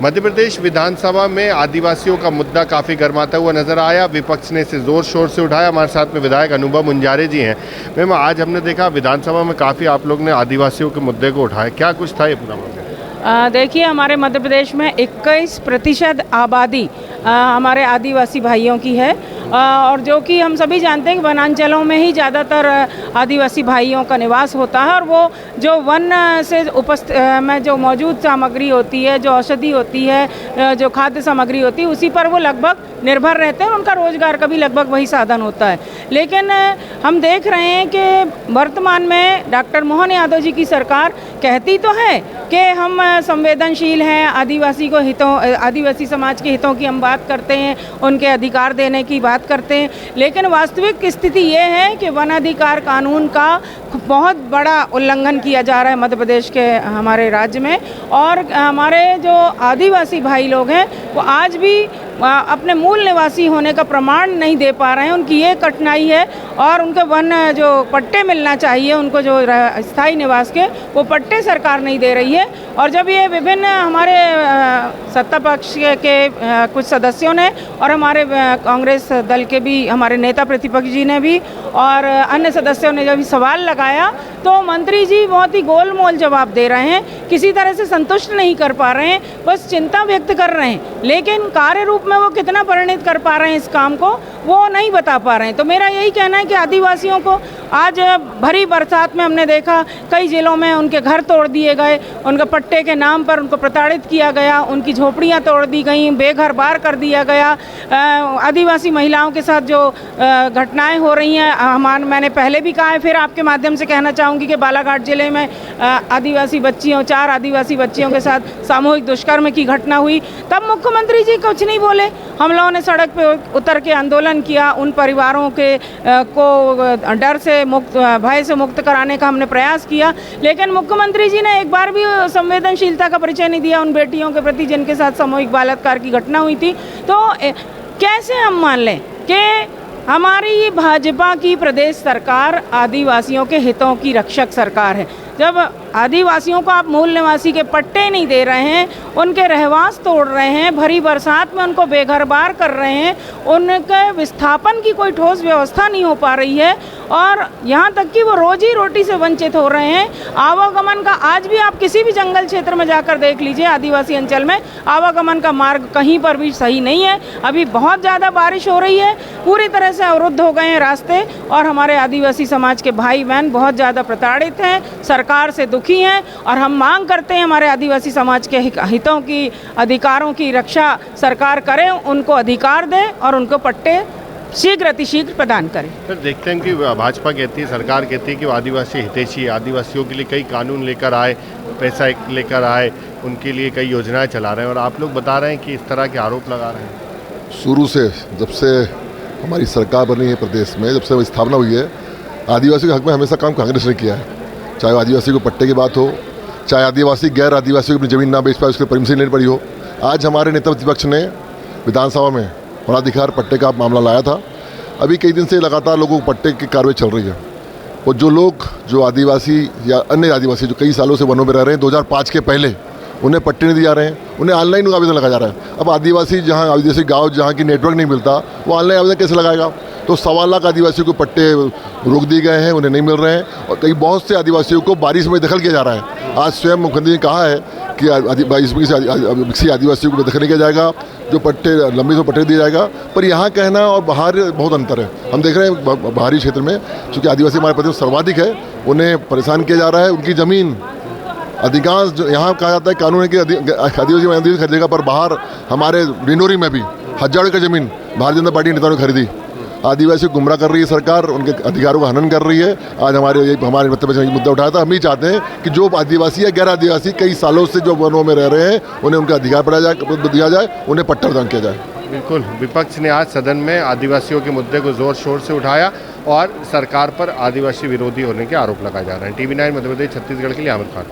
मध्य प्रदेश विधानसभा में आदिवासियों का मुद्दा काफ़ी गर्माता हुआ नजर आया। विपक्ष ने इसे जोर शोर से उठाया। हमारे साथ में विधायक अनुभव मुंजारे जी हैं। मैम, आज हमने देखा विधानसभा में काफ़ी आप लोग ने आदिवासियों के मुद्दे को उठाया, क्या कुछ था ये पूरा मामला? देखिए, हमारे मध्य प्रदेश में 21% आबादी हमारे आदिवासी भाइयों की है, और जो कि हम सभी जानते हैं कि वनांचलों में ही ज़्यादातर आदिवासी भाइयों का निवास होता है। और वो जो वन से में जो मौजूद सामग्री होती है, जो औषधि होती है, जो खाद्य सामग्री होती है, उसी पर वो लगभग निर्भर रहते हैं। उनका रोजगार का भी लगभग वही साधन होता है। लेकिन हम देख रहे हैं कि वर्तमान में डॉक्टर मोहन यादव जी की सरकार कहती तो है कि हम संवेदनशील हैं, आदिवासी समाज के हितों की हम बात करते हैं, उनके अधिकार देने की बात करते हैं, लेकिन वास्तविक स्थिति ये है कि वन अधिकार कानून का बहुत बड़ा उल्लंघन किया जा रहा है मध्य प्रदेश के हमारे राज्य में। और हमारे जो आदिवासी भाई लोग हैं वो आज भी अपने मूल निवासी होने का प्रमाण नहीं दे पा रहे हैं। उनकी ये कठिनाई है, और उनके वन जो पट्टे मिलना चाहिए उनको, जो स्थायी निवास के, वो पट्टे सरकार नहीं दे रही है। और जब ये विभिन्न हमारे सत्ता पक्ष के कुछ सदस्यों ने और हमारे कांग्रेस दल के भी हमारे नेता प्रतिपक्ष जी ने भी और अन्य सदस्यों ने जब सवाल लगाया, तो मंत्री जी बहुत ही गोलमोल जवाब दे रहे हैं, किसी तरह से संतुष्ट नहीं कर पा रहे हैं, बस चिंता व्यक्त कर रहे हैं, लेकिन कार्य रूप में वो कितना परिणित कर पा रहे हैं इस काम को, वो नहीं बता पा रहे हैं। तो मेरा यही कहना है कि आदिवासियों को आज भरी बरसात में हमने देखा कई जिलों में उनके घर तोड़ दिए गए, उनके पट्टे के नाम पर उनको प्रताड़ित किया गया, उनकी झोपड़ियां तोड़ दी गई, बेघर बार कर दिया गया। आदिवासी महिलाओं के साथ जो घटनाएं हो रही हैं, मैंने पहले भी कहा है, फिर आपके माध्यम से कहना चाहूँगी कि बालाघाट जिले में आदिवासी बच्चियों 4 आदिवासी बच्चियों के साथ सामूहिक दुष्कर्म की घटना हुई। तब मुख्यमंत्री जी कुछ नहीं बोले। हम लोगों ने सड़क पे उतर के आंदोलन किया, उन परिवारों के को डर से मुक्त, भय से मुक्त कराने का हमने प्रयास किया, लेकिन मुख्यमंत्री जी ने एक बार भी संवेदनशीलता का परिचय नहीं दिया उन बेटियों के प्रति जिनके साथ सामूहिक बलात्कार की घटना हुई थी। तो कैसे हम मान लें कि हमारी भाजपा की प्रदेश सरकार आदिवासियों के हितों की रक्षक सरकार है, जब आदिवासियों को आप मूल निवासी के पट्टे नहीं दे रहे हैं, उनके रहवास तोड़ रहे हैं, भरी बरसात में उनको बेघरबार कर रहे हैं, उनके विस्थापन की कोई ठोस व्यवस्था नहीं हो पा रही है, और यहाँ तक कि वो रोजी रोटी से वंचित हो रहे हैं। आवागमन का आज भी आप किसी भी जंगल क्षेत्र में जाकर देख लीजिए, आदिवासी अंचल में आवागमन का मार्ग कहीं पर भी सही नहीं है। अभी बहुत ज़्यादा बारिश हो रही है, पूरी तरह से अवरुद्ध हो गए हैं रास्ते, और हमारे आदिवासी समाज के भाई बहन बहुत ज़्यादा प्रताड़ित हैं, सरकार से दुखी हैं। और हम मांग करते हैं हमारे आदिवासी समाज के हितों की, अधिकारों की रक्षा सरकार करे, उनको अधिकार दे और उनको पट्टे शीघ्र अतिशीघ्र प्रदान करें। फिर देखते हैं कि भाजपा कहती है, सरकार कहती है कि वो आदिवासी हितैषी है, आदिवासियों के लिए कई कानून लेकर आए, पैसा लेकर आए, उनके लिए कई योजनाएं चला रहे हैं, और आप लोग बता रहे हैं कि इस तरह के आरोप लगा रहे हैं। शुरू से जब से हमारी सरकार बनी है प्रदेश में, जब से स्थापना हुई है, आदिवासी के हक में हमेशा काम कांग्रेस ने किया है। चाहे आदिवासी को पट्टे की बात हो, चाहे आदिवासी गैर आदिवासी को अपनी ज़मीन ना बेच पाए उसके परमिशन लेनी पड़ी हो। आज हमारे नेता प्रतिपक्ष ने विधानसभा में वनाधिकार पट्टे का मामला लाया था। अभी कई दिन से लगातार लोगों को पट्टे की कार्रवाई चल रही है, और जो लोग, जो आदिवासी या अन्य आदिवासी जो कई सालों से वनों में रह रहे हैं, 2005 के पहले उन्हें पट्टे नहीं दिए जा रहे हैं, उन्हें ऑनलाइन आवेदन लगाया जा रहा है। अब आदिवासी गाँव जहाँ की नेटवर्क नहीं मिलता, वो ऑनलाइन आवेदन कैसे लगाएगा? तो 1.25 लाख आदिवासियों को पट्टे रोक दिए गए हैं, उन्हें नहीं मिल रहे हैं, और कई बहुत से आदिवासियों को बारिश में दखल किया जा रहा है। आज स्वयं मुख्यमंत्री ने कहा है कि किसी आदिवासियों को दखल नहीं किया जाएगा, जो पट्टे लंबे से पट्टे दिया जाएगा। पर यहाँ कहना और बाहर बहुत अंतर है। हम देख रहे हैं बाहरी क्षेत्र में, चूँकि आदिवासी हमारे प्रदेश सर्वाधिक है, उन्हें परेशान किया जा रहा है। उनकी ज़मीन अधिकांश, जो यहाँ कहा जाता है कानून है कि आदिवासी खरीदेगा, पर बाहर हमारे डिंडोरी में भी हजारों की ज़मीन भारतीय जनता पार्टी नेताओं ने खरीदी। आदिवासी को गुमराह कर रही है सरकार, उनके अधिकारों का हनन कर रही है। आज हमारे मध्य प्रदेश में मुद्दा उठाया था। हम ही चाहते हैं कि जो आदिवासी या गैर आदिवासी कई सालों से जो वनों में रह रहे हैं, उन्हें उनका अधिकार दिया जाए, उन्हें पट्टा प्रदान किया जाए। बिल्कुल, विपक्ष ने आज सदन में आदिवासियों के मुद्दे को जोर शोर से उठाया, और सरकार पर आदिवासी विरोधी होने के आरोप लगाए जा रहे हैं। TV9 मध्य प्रदेश छत्तीसगढ़ के लिए आमिर खान।